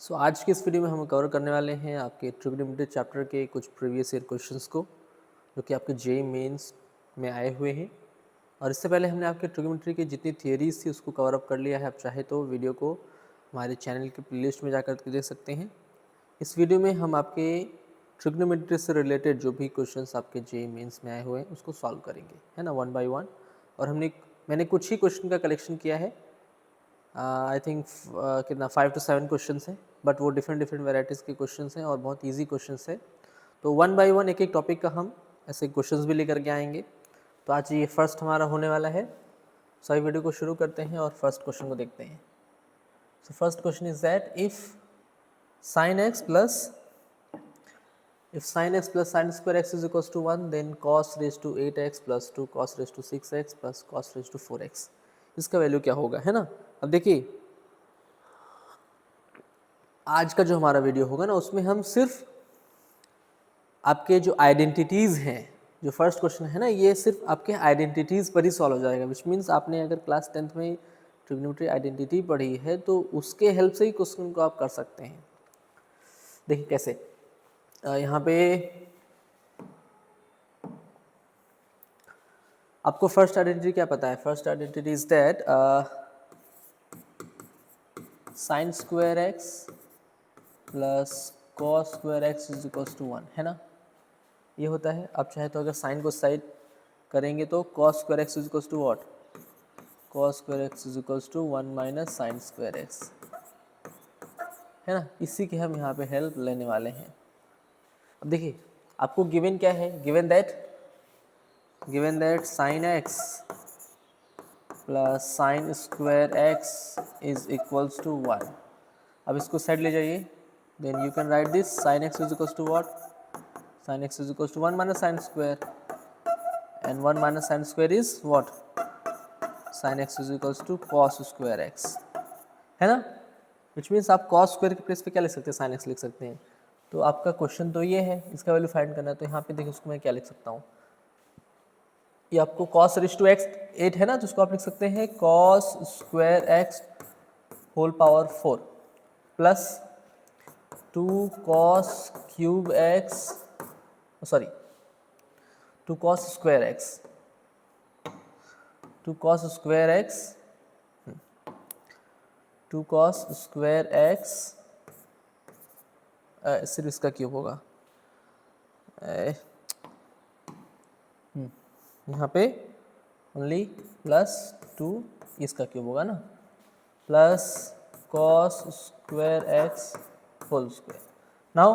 आज के इस वीडियो में हम कवर करने वाले हैं आपके ट्रिग्नोमेट्री चैप्टर के कुछ प्रीवियस ईयर क्वेश्चंस को जो कि आपके जेईई मेंस में आए हुए हैं। और इससे पहले हमने आपके ट्रिग्नोमेट्री की जितनी थियरीज थी उसको कवर अप कर लिया है। आप चाहे तो वीडियो को हमारे चैनल के प्लेलिस्ट में जाकर के देख सकते हैं। इस वीडियो में हम आपके ट्रिग्नोमेट्री से रिलेटेड जो भी क्वेश्चंस आपके जेईई मेंस में आए हुए हैं उसको सॉल्व करेंगे, है ना, वन बाय वन। और मैंने कुछ ही क्वेश्चन का कलेक्शन किया है। आई थिंक कितना 5 to 7 क्वेश्चंस हैं, बट वो डिफरेंट वेराइटीज़ के क्वेश्चंस हैं और बहुत इजी क्वेश्चंस है। तो वन बाय वन एक एक टॉपिक का हम ऐसे क्वेश्चंस भी लेकर के आएंगे। तो आज ये फर्स्ट हमारा होने वाला है। सो वीडियो को शुरू करते हैं और फर्स्ट क्वेश्चन को देखते हैं। So first question is that if sin x plus sin square x is equals to 1, then cos raised to 8x plus 2 cos raised to 6x plus cos raised to 4x, इसका value क्या होगा, है ना। अब देखिए आज का जो हमारा वीडियो होगा ना उसमें हम सिर्फ आपके जो आइडेंटिटीज़ हैं, जो फर्स्ट क्वेश्चन है ना, ये सिर्फ आपके आइडेंटिटीज़ पर ही सॉल्व हो जाएगा। विच मीन्स आपने अगर क्लास 10th में ट्रिग्नोमेट्री आइडेंटिटी पढ़ी है तो उसके हेल्प से ही क्वेश्चन को आप कर सकते हैं। देखिए कैसे, यहाँ पे आपको फर्स्ट आइडेंटिटी क्या पता है। First identity is that sine square x plus cos square x is equals to 1, है ना, ये होता है। आप चाहे तो अगर साइन को साइड करेंगे तो cos square x is equals to what, cos square x is equals to 1 minus sine square x, है ना। इसी की हम यहाँ पे हेल्प लेने वाले हैं। अब देखिए आपको गिवन क्या है, given that sine x plus sine square x is equals to 1। अब इसको साइड ले जाइए, then you can write this sine X is equals to what, sin x is equals to 1 minus sin square, and 1 minus sin square is what, sin x is equals to cos square x, है ना। Which means आप cos square के place पे क्या लिख सकते हैं, sin x लिख सकते हैं। तो आपका क्वेश्चन तो ये है, इसका वैल्यू फाइंड करना है। तो यहाँ पे देखिए उसको मैं क्या लिख सकता हूँ, ये आपको cos रेज़ टू x 8 है ना, तो उसको आप लिख सकते हैं cos square x whole power 4 plus 2 cos cube x, sorry 2 cos square x, 2 cos square x, 2 cos square x सिर्फ इसका क्यूब होगा। यहाँ पे ओनली प्लस 2 इसका क्यूब होगा ना, plus cos square x whole square. Now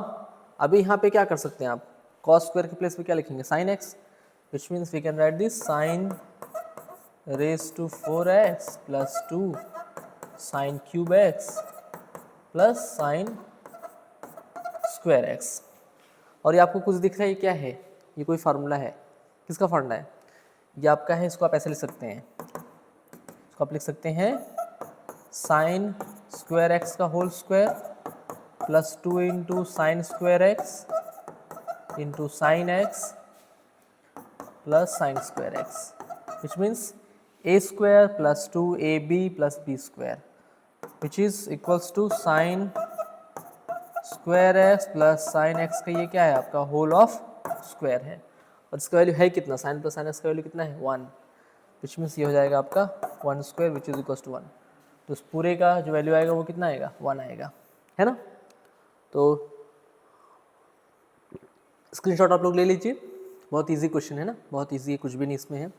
अभी यहाँ पे क्या कर सकते हैं आप, cos स्क्वायर के प्लेस पे क्या लिखेंगे, sin x, which means we can write this sin raised to 4x plus 2 sin cube x plus sin square x। और ये आपको कुछ दिख रहा है, ये क्या है, ये कोई फार्मूला है, किसका फार्मूला है, ये आपका है। इसको आप ऐसे लिख सकते हैं, इसको आप लिख सकते हैं sin स्क्वायर x का whole square plus 2 into sine square x into sin x plus sin square x, which means a square plus 2ab plus b square, which is equals to sin square x plus sin x का ये क्या है आपका whole of square है। और इसका value है कितना, sin प्लस sin x का वैल्यू कितना है 1, which means ये हो जाएगा आपका 1 square which is equals to 1। तो उस पूरे का जो वैल्यू आएगा वो कितना आएगा, 1 आएगा, है ना। तो स्क्रीनशॉट आप लोग ले लीजिए, बहुत इजी क्वेश्चन है ना, बहुत इजी है, कुछ भी नहीं इसमें है।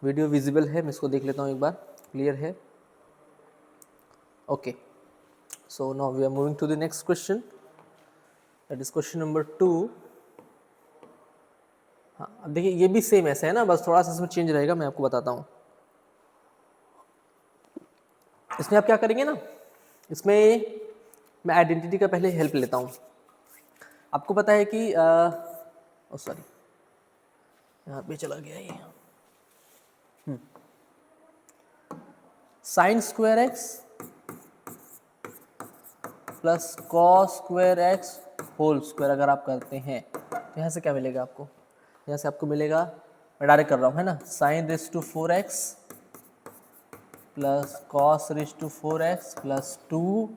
वीडियो विजिबल है, मैं इसको देख लेता हूँ एक बार, क्लियर है, okay. So now we are moving to the next question, that is question number 2। हाँ अब देखिए ये भी सेम ऐसा है ना, बस थोड़ा सा इसमें चेंज रहेगा, मैं आपको बताता हूँ। इसमें आप क्या करेंगे ना, इसमें मैं आइडेंटिटी का पहले हेल्प लेता हूँ। आपको पता है कि सॉरी यहाँ पे चला गया ये, sine square x plus cos square x whole square अगर आप करते हैं तो यहाँ से क्या मिलेगा आपको, यहाँ से आपको मिलेगा, मैं डायरेक्ट कर रहा हूँ, है ना, sine raise to 4x plus cos raise to 4x plus 2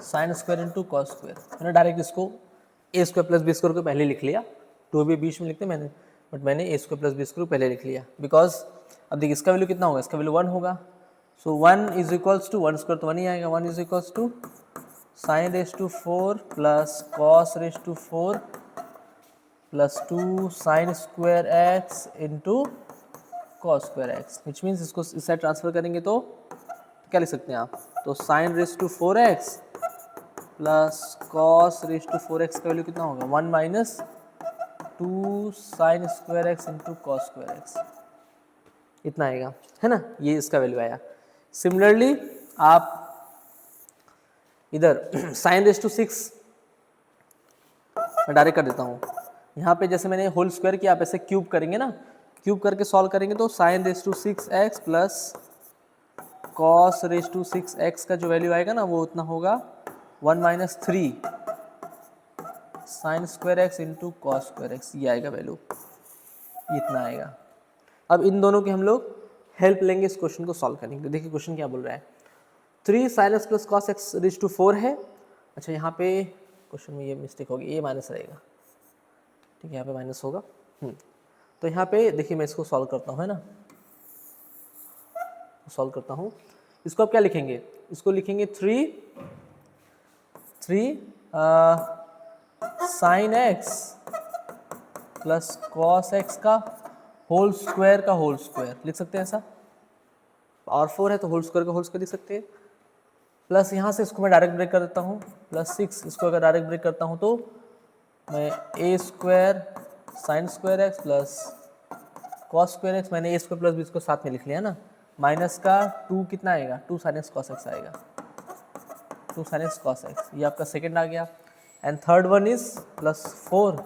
sine square into cos square. मैंने डायरेक्ट इसको a square plus b square को पहले लिख लिया, टू भी बीच में लिखते मैंने, बट मैंने a square plus b square को पहले लिख लिया बिकॉज अब देखिए इसका वैल्यू कितना होगा, इसका वैल्यू 1 होगा। So 1 is equals to 1 square तो 1 ही आएगा, 1 is equals to sine raise to 4 plus cos raise to 4 plus 2 sine square x into cos square x, which means इसको इस साइड ट्रांसफर करेंगे तो क्या लिख सकते हैं आप, तो sine raise to 4x plus cos raise to 4x का वैल्यू कितना होगा, 1 minus 2 sine square x into cos square x, इतना आएगा, है ना, ये इसका वैल्यू आया। सिमिलरली आप इधर साइन रेस टू 6 मैं डायरेक्ट कर देता हूँ, यहाँ पे जैसे मैंने होल स्क्वायर किया, आप ऐसे क्यूब करेंगे ना, क्यूब करके सॉल्व करेंगे तो sine raise to 6x plus cos raise to 6x का जो वैल्यू आएगा ना वो उतना होगा 1 minus 3 sine square x into cos square x, ये आएगा वैल्यू, इतना आएगा। अब इन दोनों की हम लोग हेल्प लेंगे, इस क्वेश्चन को सॉल्व करेंगे। देखिए क्वेश्चन क्या बोल रहा है, 3 sine x plus cos x raise to 4 है। अच्छा यहाँ पे क्वेश्चन में ये मिस्टेक होगी, ये माइनस रहेगा, ठीक है, यहाँ पे माइनस होगा। तो यहाँ पे देखिए मैं इसको सॉल्व करता हूँ, है ना, सॉल्व करता हूँ, इसको आप क्या लिखेंगे, इसको लिखेंगे 3 sine x plus cos x का होल स्क्वायर लिख सकते हैं ऐसा, और 4 है तो होल स्क्वायर लिख सकते हैं, प्लस यहाँ से इसको मैं डायरेक्ट ब्रेक कर देता हूँ, प्लस 6 इसको अगर डायरेक्ट ब्रेक करता हूँ तो मैं a square sine square x plus cos square x, मैंने ए स्क्वायर प्लस बी इसको साथ में लिख लिया ना, माइनस का 2 कितना आएगा, 2 साइन एक्स कॉस एक्स आएगा, 2 साइन एक्स कॉस एक्स, ये आपका सेकेंड आ गया। And third one is plus 4,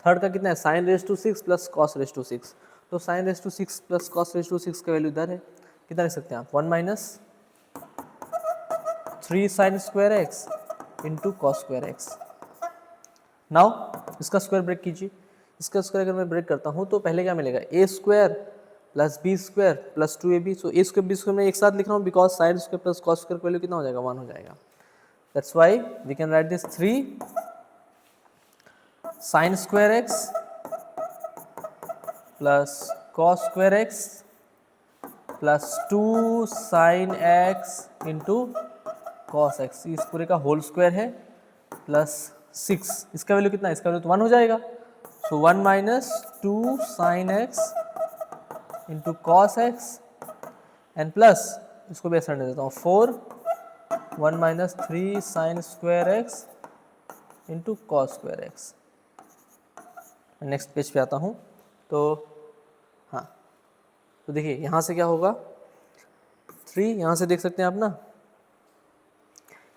third का कितना है, sine raise to 6 plus cos raise to 6, तो sine raise to 6 plus cos raise to 6 का वैल्यू इधर है, कितना लिख सकते हैं आप, 1 minus 3 sine square x into cos square x. Now इसका स्क्वायर ब्रेक कीजिए, इसका स्क्वायर अगर मैं ब्रेक करता हूँ तो पहले क्या मिलेगा, a square plus b square plus 2ab, so a square b square मैं एक साथ लिख रहा हूँ because sine square plus cos square का वैल्यू कितना हो जाएगा, 1 हो जाएगा। That's why we can write this 3 sine square x plus cos square x plus 2 sine x into cos x, इस पूरे का होल स्क्वायर है, प्लस 6, इसका वैल्यू कितना है, इसका वैल्यू तो 1 हो जाएगा, सो 1 minus 2 sine x into cos x and plus इसको भी ऐसा दे देता हूँ 4 1 minus 3 sine square x into cos square x. Next page पे आता हूँ, तो हाँ, तो देखिए यहाँ से क्या होगा, 3 यहाँ से देख सकते हैं आप ना,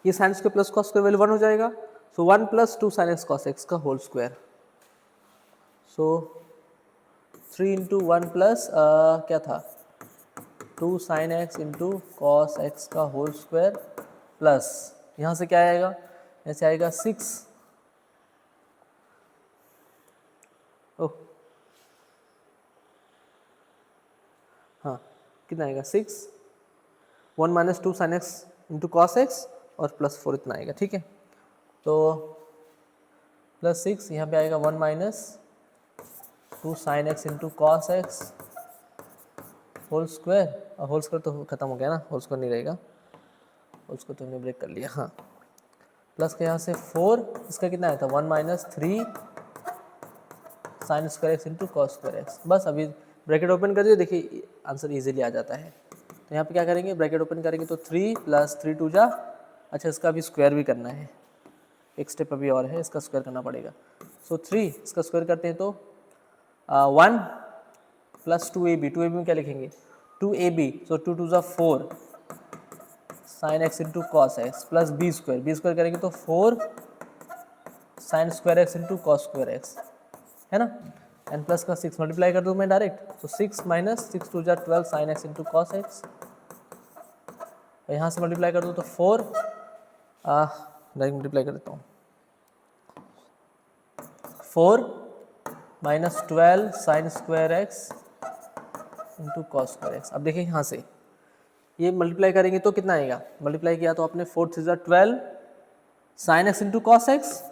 ये sine square plus cos square value 1 हो जाएगा, सो 1 plus 2 sine x cos x का होल स्क्वायर, सो 3 इंटू 1 प्लस क्या था 2 sine x into cos x का होल स्क्वायर प्लस यहाँ से क्या आएगा, ऐसे आएगा 6, ओह हाँ कितना आएगा 6, 1 minus 2 sine x into cos x और प्लस 4 इतना आएगा, ठीक है, तो प्लस 6 यहाँ पे आएगा 1 minus 2 sine x into cos x whole square, और होल स्क्वायर तो खत्म हो गया ना, होल स्क्वायर नहीं रहेगा, होल स्क्वायर तो हमने ब्रेक कर लिया, हाँ, प्लस के यहाँ से 4, इसका कितना आया था 1 minus 3 sine square x into cos square x, बस अभी ब्रैकेट ओपन कर दिए, देखिए आंसर इजीली आ जाता है। तो यहाँ पे क्या करेंगे, ब्रैकेट ओपन करेंगे तो 3 प्लस 3 2 जा, अच्छा इसका अभी स्क्वायर भी करना है, एक स्टेप अभी और है, इसका स्क्वायर करना पड़ेगा, सो 3 इसका स्क्वायर करते हैं तो 1 प्लस 2ab, 2ab में क्या लिखेंगे 2ab, सो 2 2 जा 4 sine x into cos x plus b square करेंगे तो 4 sine square x into cos square x, है ना, एंड प्लस का 6 मल्टीप्लाई कर दूँ मैं डायरेक्ट, तो 6 माइनस 6 2 जा 12 sign x into cos x, और यहाँ से मल्टीप्लाई कर दूँ तो 4 डायरेक्ट मल्टीप्लाई कर देता हूँ, 4 minus 12 sign square x into cos square x. अब देखिए यहाँ से ये मल्टीप्लाई करेंगे तो कितना आएगा, मल्टीप्लाई किया तो आपने 4 3 जा 12 sign x into cos x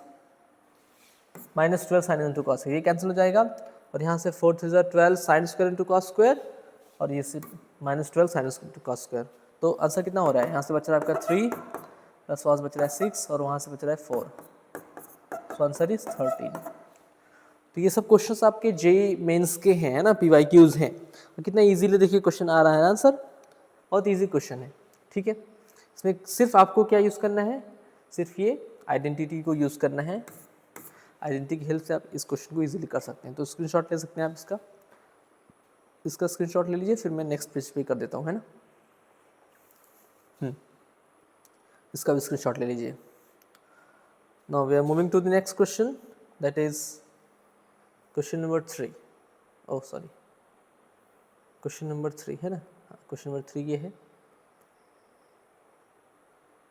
minus 12 sine into cos, ये कैंसिल हो जाएगा और यहाँ से 4 3 12 sign square into cos square और ये से minus 12 sine into cos square. तो आंसर कितना हो रहा है, यहाँ से बच रहा है आपका 3 प्लस वहाँ से बच रहा है 6 और वहाँ से बच रहा है 4, सो आंसर इज 13। तो ये सब क्वेश्चंस आपके जेईई मेंस के हैं ना, पीवाईक्यूज हैं। और कितना इजीली देखिए क्वेश्चन आ रहा है आंसर, बहुत इजी क्वेश्चन है। ठीक है, इसमें सिर्फ आपको क्या यूज़ करना है, सिर्फ ये आइडेंटिटी को यूज़ करना है। आइडेंटिटी की हेल्प से आप इस क्वेश्चन को इजीली कर सकते हैं। तो स्क्रीनशॉट ले सकते हैं आप इसका स्क्रीनशॉट ले लीजिए, फिर मैं नेक्स्ट पेज पे कर देता हूँ, है ना। इसका भी स्क्रीनशॉट ले लीजिए। Now we are moving to the next question, that is question number 3। Oh sorry, question number 3 है ना, क्वेश्चन नंबर 3 ये है,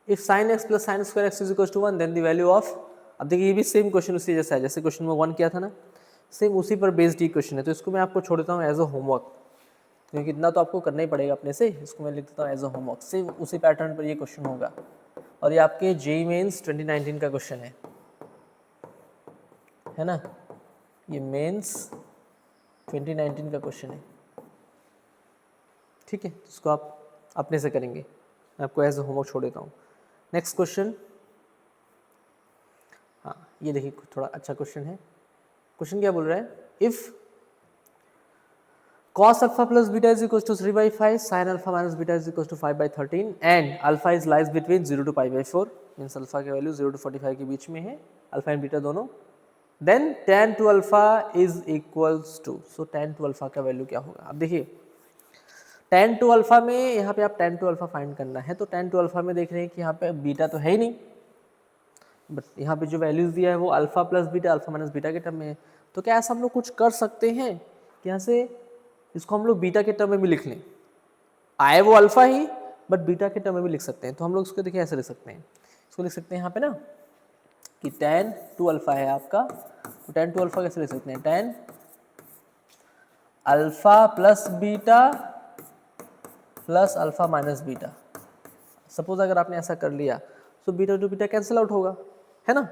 if sine x plus sine square x is equal to 1 then the value of. अब देखिए ये भी same question उसी जैसा है जैसे क्वेश्चन नंबर 1 किया था ना, सेम उसी पर बेस्ड ही क्वेश्चन है। तो इसको मैं आपको छोड़ देता हूँ एज अ होमवर्क, क्योंकि इतना तो आपको करना ही पड़ेगा अपने से। इसको मैं लिख देता हूँ एज अ होमवर्क, सेम उसी पैटर्न पर ये क्वेश्चन होगा और ये आपके जेईई मेंस 2019 का क्वेश्चन है ना, ये मेंस 2019 का क्वेश्चन है। ठीक है, इसको आप अपने से करेंगे, मैं आपको एज अ होमवर्क छोड़ देता हूँ। नेक्स्ट क्वेश्चन, हाँ ये देखिए थोड़ा अच्छा क्वेश्चन है। क्वेश्चन क्या बोल रहा है, if cos alpha plus beta is equals to 3/5, sin alpha minus beta is equals to 5/13 and alpha is lies between 0 to pi/4, means alpha की वैल्यू 0 to 45 के बीच में है, अल्फा एंड बीटा दोनों। Then tan to alpha is equals to, so tan to alpha का value क्या होगा। अब देखिए tan to alpha में यहाँ पे आप tan to alpha फाइंड करना है, तो tan to alpha में देख रहे हैं कि यहाँ पे बीटा तो है ही नहीं, बट यहाँ पे जो वैल्यूज दिया है वो alpha plus beta, alpha minus beta के टर्म में है। तो क्या ऐसा हम लोग कुछ कर सकते हैं कि यहाँ से इसको हम लोग बीटा के टर्म में भी लिख लें, आए वो अल्फा ही बट बीटा के टर्म में भी लिख सकते हैं। तो हम लोग इसको देखिए ऐसे लिख सकते हैं, इसको लिख सकते हैं यहाँ पे ना कि tan टू अल्फा है आपका, तो tan टू अल्फा कैसे लिख सकते हैं, tan alpha plus beta plus alpha minus beta. Suppose अगर आपने ऐसा कर लिया तो beta two beta cancel out होगा, है ना,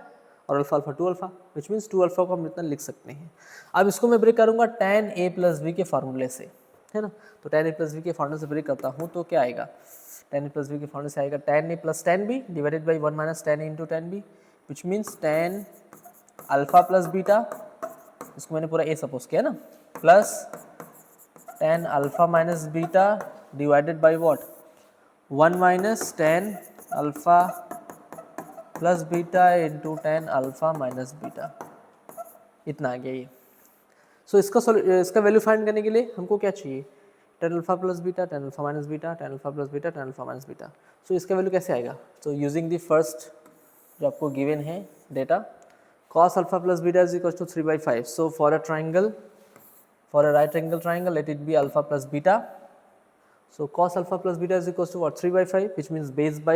और alpha alpha two alpha, which means two alpha को हम इतना लिख सकते हैं। अब इसको मैं ब्रेक करूंगा tan a प्लस बी के फार्मूले से, है ना, तो tan a प्लस बी के फार्मूले से ब्रेक करता हूँ तो क्या आएगा, tan a प्लस बी के फार्मूले से आएगा tan a plus tan b divided by 1 minus tan a into tan b, which means tan alpha plus beta, इसको मैंने पूरा a सपोज किया ना, plus tan alpha minus beta divided by what 1 minus tan alpha plus beta into tan alpha minus beta, इतना आ गया ये। सो इसका value find करने के लिए हमको क्या चाहिए, tan alpha plus beta, tan alpha minus beta, tan alpha plus beta, tan alpha minus beta. So इसका वैल्यू कैसे आएगा, तो यूजिंग द फर्स्ट जो आपको गिवन है data, cos alpha plus beta is equal to 3/5। So for a triangle, for a right angle triangle, let it be alpha plus beta. So cos alpha plus beta is equals to what, 3/5, which means base by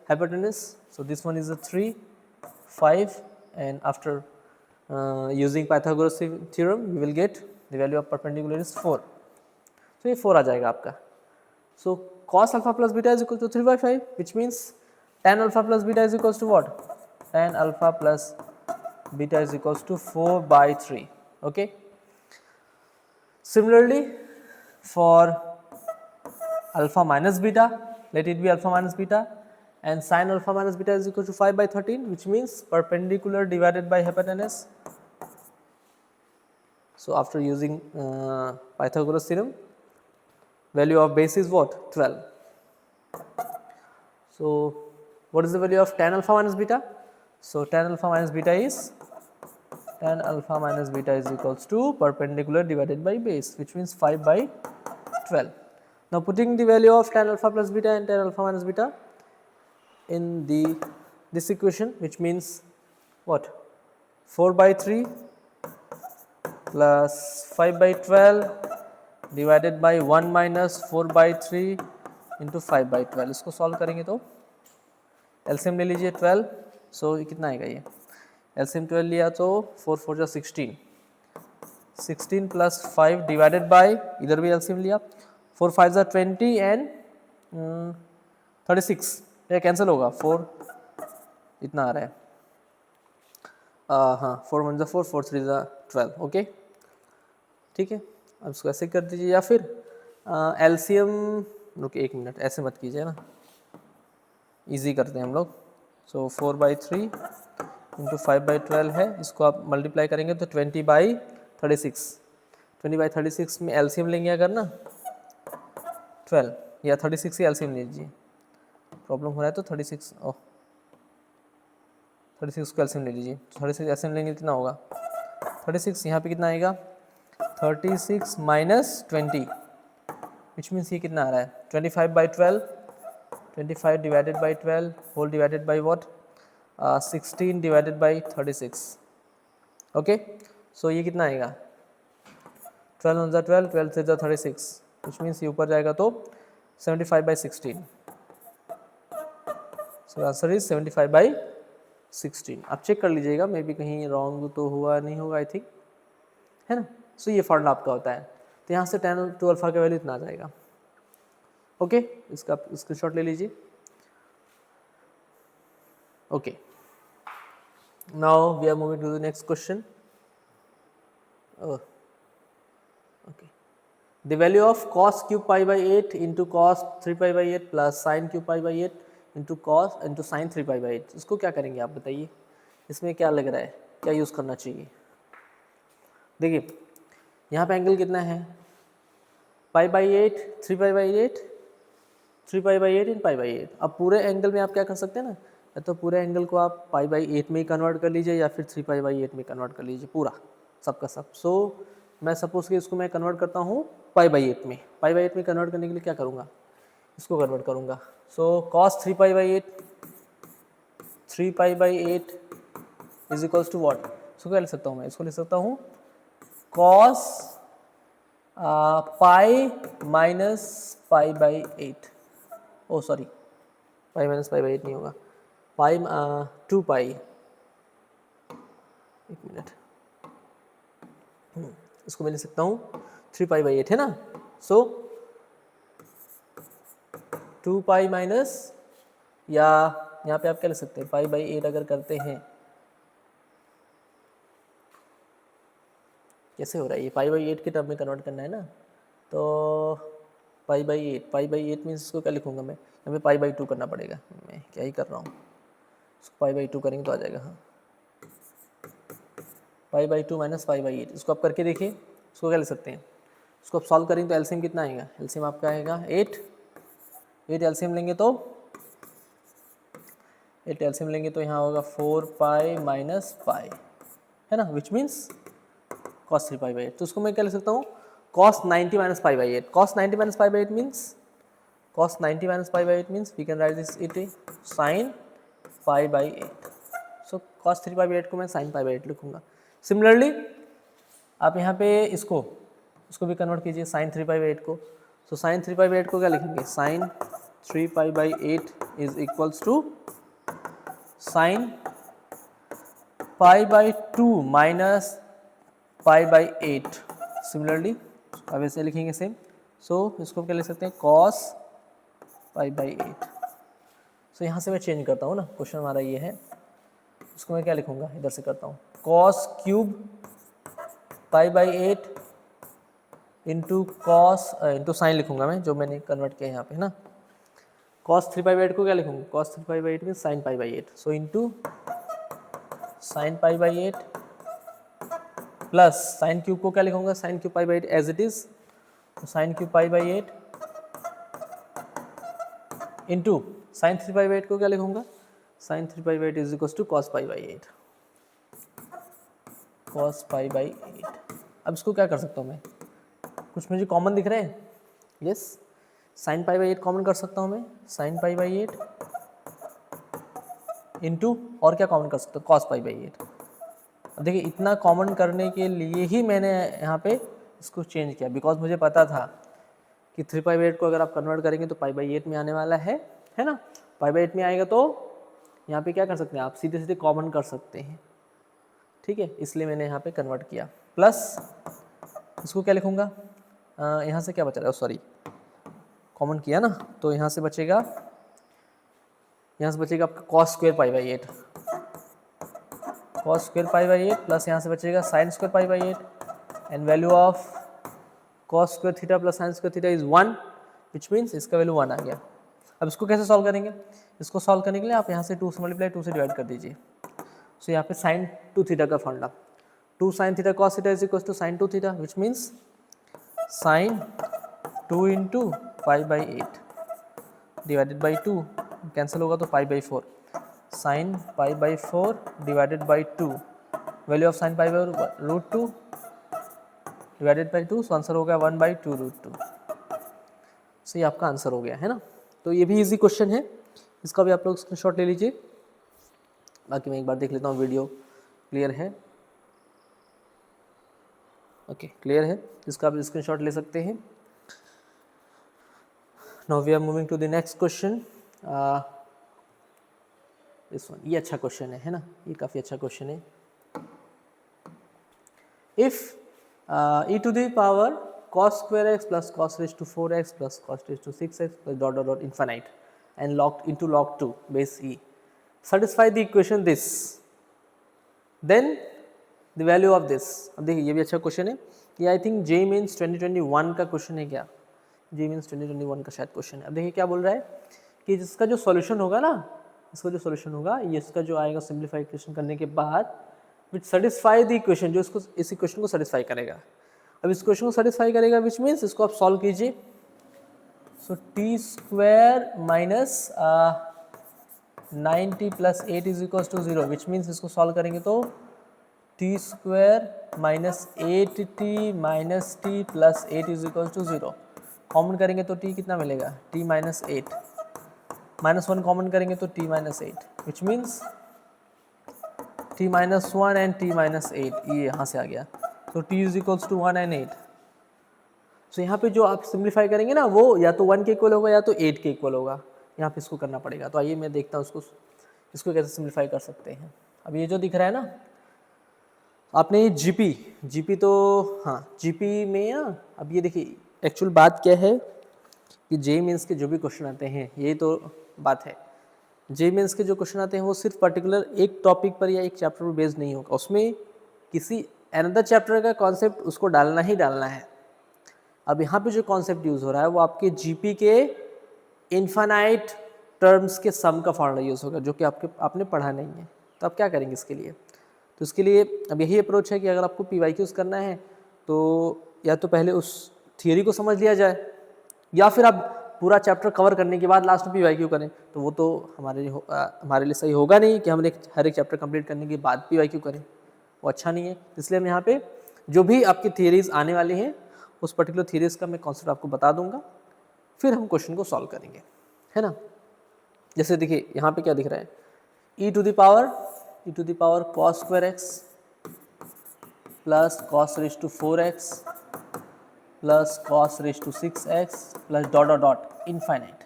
hypotenuse. So this one is a 3, 5, and after using Pythagoras theorem, we will get the value of perpendicular is 4. So ये 4 आ जाएगा आपका. So cos alpha plus beta is equal to 3/5, which means tan alpha plus beta is equals to what? Tan alpha plus beta is equals to 4/3. Okay. Similarly, for alpha minus beta, let it be alpha minus beta, and sin alpha minus beta is equal to 5/13, which means perpendicular divided by hypotenuse. So after using Pythagoras theorem, value of base is what, 12. So what is the value of tan alpha minus beta? So tan alpha minus beta is equals to perpendicular divided by base, which means 5/12. Now putting the value of tan alpha plus beta and tan alpha minus beta in this equation, which means what, 4/3 plus 5/12 divided by 1 minus 4/3 into 5/12, इसको solve करेंगे तो LCM ले लीजिए 12, सो कितना आएगा ये, LCM 12 लिया तो 4 4 जा 16 प्लस 5 डिवाइडेड बाय, इधर भी एलसीएम लिया, 4 5 जा 20 एंड 36, ये कैंसिल होगा, 4 इतना आ रहा है। हाँ 4 1 4 4 3 12, ओके ठीक है। अब इसको ऐसे कर दीजिए, या फिर एलसीएम, रुकिए 1 मिनट, ऐसे मत कीजिए ना, इजी करते हैं हम लोग। सो 4/3 इंटू 5/12 है, इसको आप मल्टीप्लाई करेंगे तो 20/36, 20/36 में एलसीएम लेंगे अगर ना 12 या 36 की एलसीएम लीजिए, प्रॉब्लम हो रहा है तो 36 36 को एलसीएम ले लीजिए, 36 एलसीएम लेंगे कितना होगा 36, यहाँ पे कितना आएगा 36 माइनस 20, विच मीन्स ये कितना आ रहा है 25/12, 25 divided by 12 whole divided by what 16 divided by 36, okay. So ये कितना आएगा 12 1 12, 12 3 36, विच मीन्स ये ऊपर जाएगा तो 75/16, सो आंसर इज 75/16। आप चेक कर लीजिएगा, मे बी कहीं रॉन्ग तो हुआ नहीं होगा आई थिंक, है ना। सो ये फॉर्मूला आपका होता है, तो यहाँ से tan 2 अल्फा का वैल्यू इतना आ जाएगा, ओके इसका स्क्रीनशॉट ले लीजिए, okay. Now we are moving to the next question, okay. The value of cos cube π/8 into cos 3π/8 plus sin cube π/8 into cos into sine 3π/8, इसको क्या करेंगे आप बताइए, इसमें क्या लग रहा है, क्या यूज़ करना चाहिए। देखिए यहाँ पे एंगल कितना है π/8, 3π/8, 3π/8 इन π/8। अब पूरे एंगल में आप क्या कर सकते हैं ना, या तो पूरे एंगल को आप π/8 में ही कन्वर्ट कर लीजिए या फिर 3π/8 में कन्वर्ट कर लीजिए, पूरा सबका सब। सो मैं सपोज कि इसको मैं कन्वर्ट करता हूँ π/8 में, π/8 में कन्वर्ट करने के लिए क्या करूँगा, इसको कन्वर्ट करूँगा। So cos 3π/8, 3π/8 is equals to what, इसको क्या लिख सकता हूँ मैं, इसको लिख सकता हूँ cos पाई माइनस π/8, ओ सॉरी पाई माइनस π/8 नहीं होगा, पाई 2 पाई, एक मिनट, इसको मैं लिख सकता हूँ 3π/8 है ना। सो 2 पाई माइनस, या यहाँ पे आप क्या लिख सकते हैं π/8 अगर करते हैं, कैसे हो रहा है ये π/8 के टर्म में कन्वर्ट करना है ना, तो π/8 मीन्स इसको क्या लिखूंगा मैं, यहाँ पे π/2 करना पड़ेगा, मैं क्या ही कर रहा हूँ, इसको π/2 करेंगे तो आ जाएगा, हाँ π/2 माइनस π/8, इसको आप करके देखिए, इसको क्या लिख सकते हैं, इसको आप सॉल्व करेंगे तो एलसीएम कितना आएगा, एलसीएम आपका आएगा 8 एलसीएम लेंगे तो 8 एलसीएम लेंगे तो यहाँ होगा 4 पाई माइनस पाई, है ना, विच मीन्स cos 3π/8। तो उसको मैं क्या लिख सकता हूँ cos 90 minus π/8, cos 90 minus π/8 means cos 90 minus π/8 means we can write this it sin π/8। So cos 3π/8 को मैं sin π/8 लिखूंगा। सिमिलरली आप यहाँ पे इसको भी कन्वर्ट कीजिए sin 3π/8 को, सो sin 3π/8 को क्या लिखेंगे, sin 3π/8 is equals to sin π/2 minus π/8। Similarly अब ऐसे लिखेंगे सेम, सो इसको क्या लिख सकते हैं cos π/8। सो यहाँ से मैं चेंज करता हूँ ना, क्वेश्चन हमारा ये है, इसको मैं क्या लिखूँगा, इधर से करता हूँ cos cube π/8 into cos into sine लिखूँगा मैं, जो मैंने कन्वर्ट किया यहाँ पे, है ना। cos 3π/8 को क्या लिखूँगा, cos 3π/8 में sin π/8, so into sin π/8 plus sine cube को क्या लिखूंगा, sine cube π/8 as it is, sine cube π/8 into sine 3π/8 को क्या लिखूंगा, साइन 3π/8 is equal to cos π/8, cos π/8। अब इसको क्या कर सकता हूँ मैं, कुछ मुझे कॉमन दिख रहे हैं, यस साइन π/8 कॉमन कर सकता हूँ मैं, साइन π/8 इंटू और क्या कॉमन कर सकता हूँ, cos π/8। अब देखिए इतना कॉमन करने के लिए ही मैंने यहाँ पे इसको चेंज किया, बिकॉज मुझे पता था कि 3π/8 को अगर आप कन्वर्ट करेंगे तो π/8 में आने वाला है ना, π/8 में आएगा तो यहाँ पे क्या कर सकते हैं आप, सीधे सीधे कॉमन कर सकते हैं, ठीक है, इसलिए मैंने यहाँ पे कन्वर्ट किया। प्लस इसको क्या लिखूँगा, यहाँ से क्या बचा रहा है, सॉरी कॉमन किया ना, तो यहाँ से बचेगा आपका cos² π/8, cos square pi by 8 plus यहाँ से बचेगा sine square pi by 8 and value of cos square theta plus sine square theta is 1 which means इसका वैल्यू 1 आ गया। अब इसको कैसे सॉल्व करेंगे? इसको सॉल्व करने के लिए आप यहाँ से 2 से मल्टीप्लाई 2 से डिवाइड कर दीजिए। सो यहाँ पे साइन 2 थीटा का formula 2 sine theta cos theta is equal to sine 2 theta which means sine 2 into pi by 8 divided by 2 cancel होगा तो pi by 4 sine pi by 4 divided by 2 value of sine pi by root 2 divided by 2 so answer हो गया 1 by 2 root 2। सो ये आपका answer हो गया है ना। तो ये भी इजी क्वेश्चन है, इसका भी आप लोग स्क्रीनशॉट ले लीजिए। बाकी मैं एक बार देख लेता हूँ वीडियो क्लियर है। ओके क्लियर है, इसका आप स्क्रीनशॉट ले सकते हैं। Now we are moving to the next question. This one, ये अच्छा क्वेश्चन है ना, ये काफ़ी अच्छा क्वेश्चन है। If e to the power cos square x plus cos raised to 4x plus cos raised to 6x plus dot dot dot infinite and locked into log 2 base e satisfy the equation this then the value of this। अब देखिए ये भी अच्छा question है, ये I think J means 2021 का question है क्या, जे मीन्स 2021 का शायद क्वेश्चन है। अब देखिए क्या बोल रहा है कि जिसका जो सॉल्यूशन होगा ना, इसका जो सॉल्यूशन होगा ये इसका जो आएगा सिंप्लीफिकेशन करने के बाद विच सेटिस्फाई द इक्वेशन, जो इसको इस इक्वेशन को सेटिस्फाई करेगा। अब इस क्वेश्चन को सेटिस्फाई करेगा विच मीन्स इसको आप सॉल्व कीजिए। So t square minus 90 plus 8 is equal to 0 which means इसको सॉल्व करेंगे तो t square minus 8t minus t plus 8 is equal to 0। Common करेंगे तो टी कितना मिलेगा, टी माइनस 8 माइनस 1 कॉमन करेंगे तो t minus 8 which means t minus 1 and t minus 8, ये यहाँ से आ गया। तो t is equals to 1 and 8। So यहाँ पे जो आप सिंप्लीफाई करेंगे ना वो या तो 1 के इक्वल होगा या तो 8 के इक्वल होगा, यहाँ पे इसको करना पड़ेगा। तो आइए मैं देखता हूँ इसको कैसे सिंप्लीफाई कर सकते हैं। अब ये जो दिख रहा है ना, आपने ये जीपी तो हाँ जीपी में ना, अब ये देखिए एक्चुअल बात क्या है कि जे मीन्स के जो भी क्वेश्चन आते हैं, यही तो बात है, जे मीन्स के जो क्वेश्चन आते हैं वो सिर्फ पर्टिकुलर एक टॉपिक पर या एक चैप्टर पर बेस्ड नहीं होगा, उसमें किसी अनदर चैप्टर का कॉन्सेप्ट उसको डालना ही डालना है। अब यहाँ पे जो कॉन्सेप्ट यूज़ हो रहा है वो आपके जीपी के इन्फानाइट टर्म्स के सम का फॉर्मूला यूज़ होगा, जो कि आपने पढ़ा नहीं है। तो आप क्या करेंगे इसके लिए? तो इसके लिए अब यही अप्रोच है कि अगर आपको PYQs करना है तो या तो पहले उस थियरी को समझ लिया जाए, या फिर आप पूरा चैप्टर कवर करने के बाद लास्ट में PYQ करें, तो वो तो हमारे लिए सही होगा नहीं कि हमने हर एक चैप्टर कंप्लीट करने के बाद PYQ करें, वो अच्छा नहीं है। इसलिए हम यहाँ पे जो भी आपकी थियरीज आने वाली हैं उस पर्टिकुलर थियरीज का मैं कॉन्सेप्ट आपको बता दूंगा, फिर हम क्वेश्चन को सॉल्व करेंगे, है ना। जैसे देखिए यहाँ पे क्या दिख रहा है, e to the power cos square x plus cos raise to 4x plus cos raise to 6x plus dot dot dot infinite,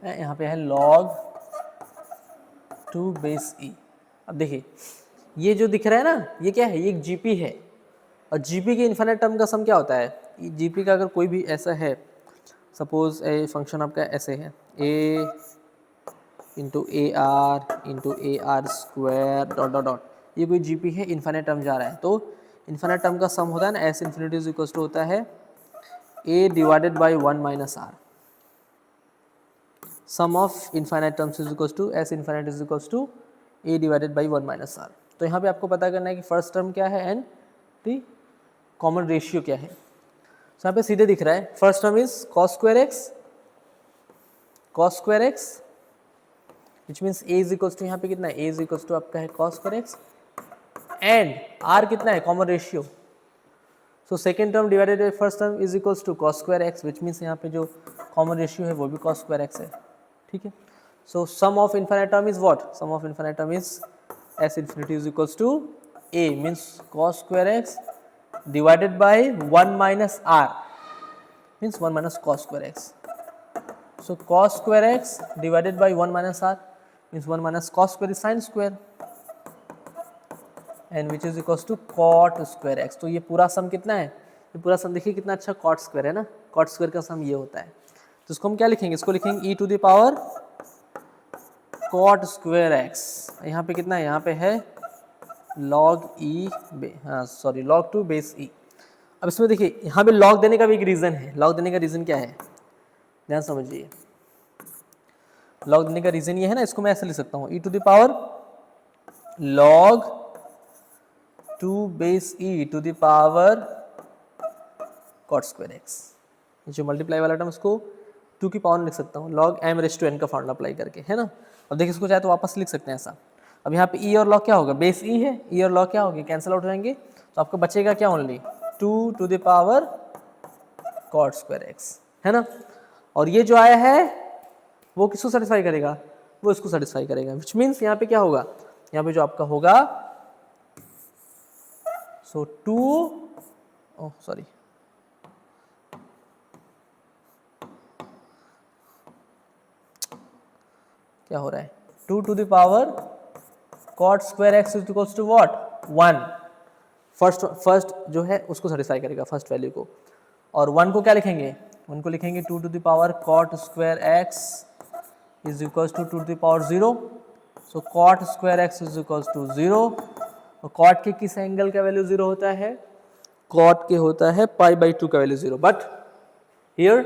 यहाँ पे है log 2 बेस e। अब देखिए ये जो दिख रहा है ना, ये क्या है, ये एक जीपी है, और जीपी के इन्फाइनाइट टर्म का सम क्या होता है, जीपी का अगर कोई भी ऐसा है, सपोज ए फंक्शन आपका ऐसे है a into A R square dot dot dot, ये कोई जीपी है, इन्फाइनाइट टर्म जा रहा है, तो इन्फाइनाइट टर्म का सम होता है ना, S infinity is equal to होता है a divided by 1 minus r. Sum of infinite terms is equal to S infinite is equal to a divided by 1 minus r. तो यहाँ पे आपको पता करना है कि फर्स्ट टर्म क्या है एंड दी कॉमन रेशियो क्या है। तो यहाँ पे सीधे दिख रहा है, first term is cos square x which means a is equal to, यहाँ पे कितना है, a इज इक्वल टू आपका है cos square x and r कितना है, common ratio. So second term divided by first term is equal to cos square x which means यहाँ पे जो कॉमन रेशियो है वो भी cos स्क्वायर एक्स है, ठीक है। So sum of infinite term is what, sum of infinite term is s infinity is equal to a means cos square x divided by 1 minus r means 1 minus cos square x. So cos square x divided by 1 minus r means 1 minus cos square is sin square and which is equals to cot square x। तो ये पूरा सम कितना है, ये पूरा सम देखिए कितना अच्छा cot square है ना, cot square का सम ये होता है। तो इसको हम क्या लिखेंगे, इसको लिखेंगे e to the power cot square x, यहाँ पे कितना है, यहाँ पे है log e, हाँ सॉरी log 2 बेस e। अब इसमें देखिए यहाँ पे log देने का भी एक रीज़न है। log देने का रीज़न क्या है, ध्यान समझिए। log देने का रीज़न ये है ना, इसको मैं ऐसे लिख सकता हूँ e to the power log 2 base e to the power cot square x। जो मल्टीप्लाई वाला टर्म उसको 2 की पावर में लिख सकता हूँ log m raise to n का फॉर्मूला अप्लाई करके, है ना। अब देखिए इसको चाहे तो वापस लिख सकते हैं ऐसा। अब यहाँ पे e और log क्या होगा, बेस e है, e और log क्या होगी, कैंसिल आउट हो जाएंगे, तो आपको बचेगा क्या, only 2 to the power cot square x, है ना। और ये जो आया है वो किसको सेटिस्फाई करेगा, वो इसको सेटिस्फाई करेगा, विच मीन्स यहाँ पे क्या होगा, यहाँ पे जो आपका होगा सो 2, ओह सॉरी, क्या हो रहा है, 2 to the power cot square x is equals to what, 1। First जो है उसको सेटिस्फाई करेगा, फर्स्ट वैल्यू को। और 1 को क्या लिखेंगे, 1 को लिखेंगे 2 to the power cot square x is equals to 2 to the power 0। So cot square x is equals to 0। और cot के किस एंगल का वैल्यू 0 होता है, cot के होता है पाई बाई 2 का वैल्यू 0। बट हियर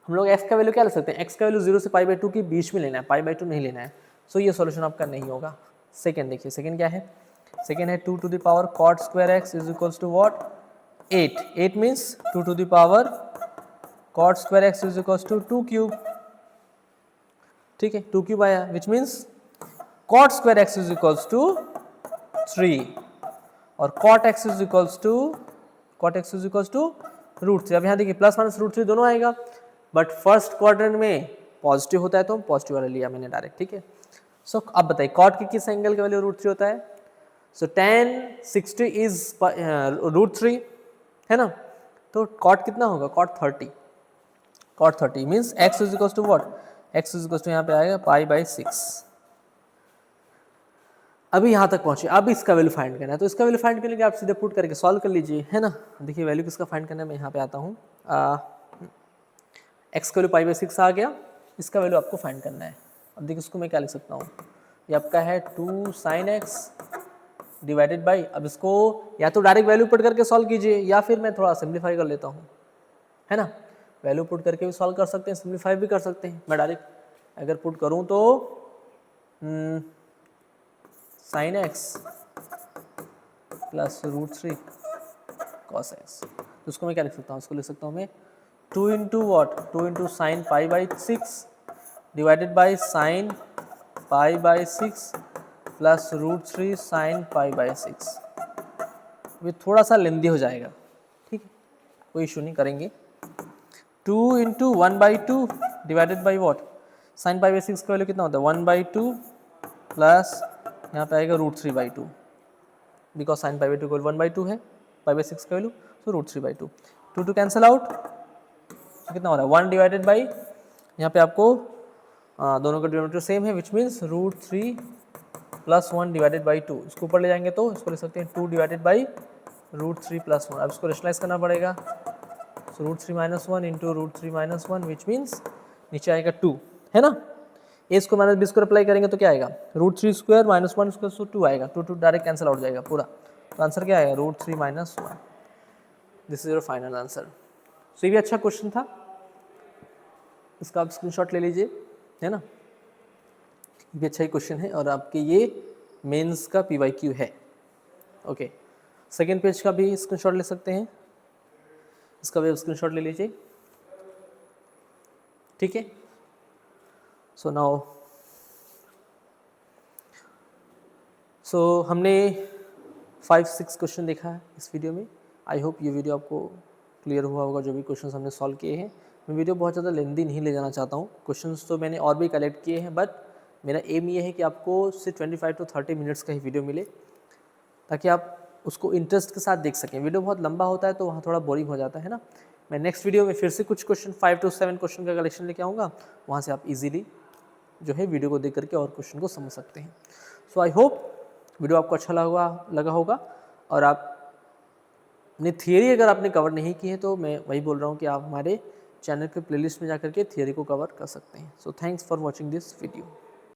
हम लोग x का वैल्यू क्या ले सकते हैं, x का वैल्यू 0 से पाई बाई 2 के बीच में लेना है, पाई बाई 2 नहीं लेना है। सो ये सॉल्यूशन आपका नहीं होगा। सेकंड देखिए, सेकंड क्या है, सेकंड है 2 to the power cot square x is equals to what, 8। 8 means 2 to the power cot square x is equals to 2 cube, ठीक है, 2 क्यूब आया, which means cot square x is equals to 3 और cot x is equals to root 3। अब यहाँ देखिए plus minus root 3 दोनों आएगा, but first quadrant में पॉजिटिव होता है तो पॉजिटिव वाला लिया मैंने डायरेक्ट, ठीक है। सो अब बताइए कॉट के किस एंगल का वैल्यू रूट 3 होता है, सो tan 60 इज रूट 3, है ना। तो कॉट कितना होगा, cot 30 means x is equals to what, x is equals to यहाँ पे आएगा पाई बाई 6। अभी यहाँ तक पहुंचे, अब इसका वैल्यू फाइंड करना है, तो इसका वैल्यू फाइंड करने के लिए आप सीधे पुट करके सॉल्व कर लीजिए, है ना। देखिए वैल्यू किसका फाइंड करना है, मैं यहाँ पे आता हूँ, x का वैल्यू पाई बाई 6 आ गया, इसका वैल्यू आपको फाइंड करना है। अब देखिए इसको मैं क्या लिख सकता हूँ, ये आपका है 2 sin x डिवाइडेड बाई, अब इसको या तो डायरेक्ट वैल्यू पुट करके सॉल्व कीजिए या फिर मैं थोड़ा सिंप्लीफाई कर लेता हूँ, है ना। वैल्यू पुट करके भी सॉल्व कर सकते हैं, सिंप्लीफाई भी कर सकते हैं। मैं डायरेक्ट अगर पुट करूँ तो sin x plus root 3 cos x, तो उसको मैं क्या लिख सकता हूँ, उसको लिख सकता हूँ मैं 2 into what, 2 into sine pi by 6 divided by sine pi by 6 plus root 3 sine pi by 6। ये थोड़ा सा लेंदी हो जाएगा, ठीक है, कोई इशू नहीं, करेंगे। 2 into 1 by 2 divided by what, sign pi by 6 का वैल्यू कितना होता है 1 बाई 2 प्लस यहाँ पे आएगा root 3 by 2, because sine pi by 2 का वैल्यू 1 बाई 2 है, पाई बाई 6 का वैल्यू, तो root 3 by 2, 2 two cancel out, तो कितना हो रहा है 1 डिवाइडेड बाई, यहाँ पे आपको दोनों का डिनोमिनेटर सेम है, which means root 3 plus 1 divided by 2, इसको ऊपर ले जाएंगे तो इसको लिख सकते हैं 2 डिवाइडेड बाई रूट 3 प्लस 1। अब इसको रेशनलाइज करना पड़ेगा, so root 3 minus 1 into root 3 minus 1, which means नीचे आएगा 2, है ना। A square minus b square apply करेंगे तो क्या आएगा, root 3 square minus 1 square, so 2 आएगा, 2 डायरेक्ट कैंसिल आउट जाएगा पूरा, तो आंसर क्या आएगा root 3 minus 1। This is your final answer. So ये भी अच्छा क्वेश्चन था, इसका आप स्क्रीनशॉट ले लीजिए, है ना, ये भी अच्छा ही क्वेश्चन है और आपके ये मेंस का PYQ है। ओके, सेकेंड पेज का भी स्क्रीनशॉट ले सकते हैं, इसका भी स्क्रीनशॉट ले लीजिए, ठीक है। सो नाउ हमने 5-6 क्वेश्चन देखा है इस वीडियो में। आई होप ये वीडियो आपको क्लियर हुआ होगा, जो भी क्वेश्चन हमने सॉल्व किए हैं। मैं वीडियो बहुत ज़्यादा लेंदी नहीं ले जाना चाहता हूँ, क्वेश्चंस तो मैंने और भी कलेक्ट किए हैं, बट मेरा एम ये है कि आपको सिर्फ 25 to 30 मिनट्स का ही वीडियो मिले, ताकि आप उसको इंटरेस्ट के साथ देख सकें। वीडियो बहुत लंबा होता है तो वहाँ थोड़ा बोरिंग हो जाता है ना। मैं नेक्स्ट वीडियो में फिर से कुछ क्वेश्चन 5 to 7 क्वेश्चन का कलेक्शन लेके आऊँगा, वहाँ से आप इजीली जो है वीडियो को देख करके और क्वेश्चन को समझ सकते हैं। सो आई होप वीडियो आपको अच्छा लगा होगा, और आप अपनी थियरी अगर आपने कवर नहीं की है तो मैं वही बोल रहा हूँ कि आप हमारे चैनल के प्लेलिस्ट में जाकर के थियरी को कवर कर सकते हैं। So thanks for watching this video.